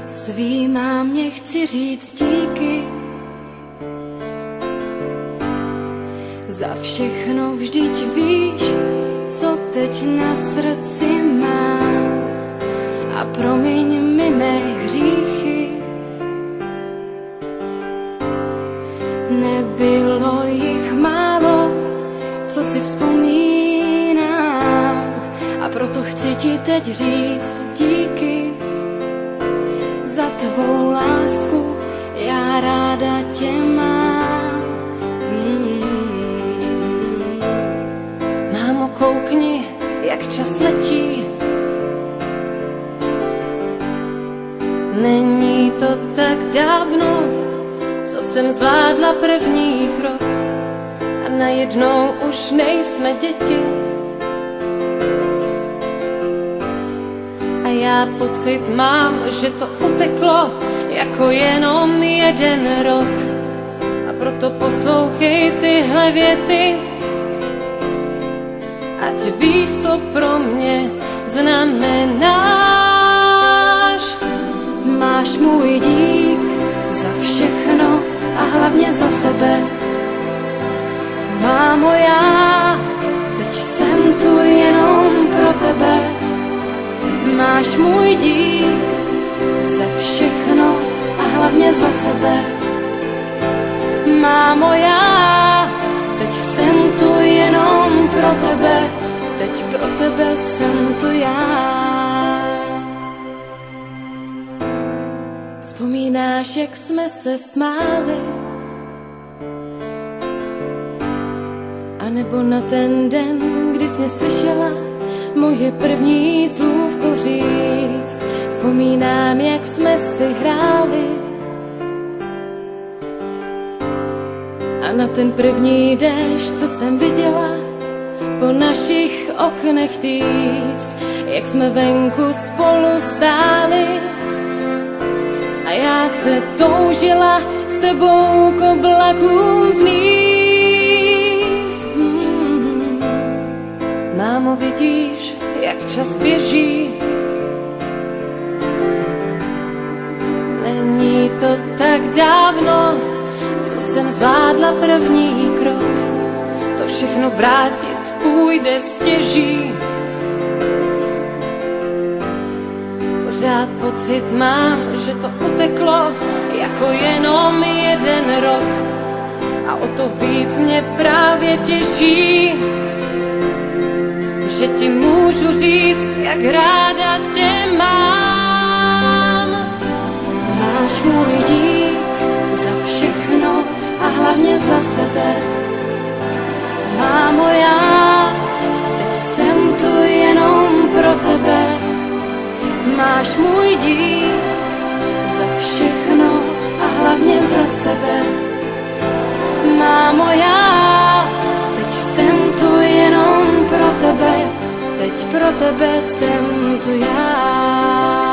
Svý mámě chci říct díky za všechno, vždyť víš, co teď na srdci mám. A promiň mi mé hříchy, nebylo jich málo, co si vzpomínám. A proto chci ti teď říct díky za tvou lásku, já ráda tě mám. Mámo, koukni, jak čas letí. Není to tak dávno, co jsem zvládla první krok a najednou už nejsme děti. A já pocit mám, že to uteklo jako jenom jeden rok. A proto poslouchej tyhle věty, ať víš, co pro mě znamenáš. Máš můj dík za všechno a hlavně za sebe. Mámo, já teď jsem tu jenom pro tebe. Máš můj dík za všechno a hlavně za sebe. Mámo, já teď jsem tu jenom pro tebe. Teď pro tebe jsem tu já. Vzpomínáš, jak jsme se smáli? A nebo na ten den, kdy jsi mě slyšela moje první slůvko říct? Vzpomínám, jak jsme si hráli a na ten první déšť, co jsem viděla po našich oknech týct, jak jsme venku spolu stáli a já se toužila s tebou k oblakům zlíst. Mámo, vidíš, jak čas běží? Není to tak dávno, co jsem zvládla první krok. To všechno vrátit půjde stěží. Pořád pocit mám, že to uteklo jako jenom jeden rok. A o to víc mě právě těší, že ti můžu říct, jak ráda tě mám. Máš můj dík za všechno a hlavně za sebe. Mámo, já teď jsem tu jenom pro tebe. Máš můj dík za všechno a hlavně za sebe. Mámo, já teď jsem tu jenom pro tebe. Teď pro tebe jsem tu já.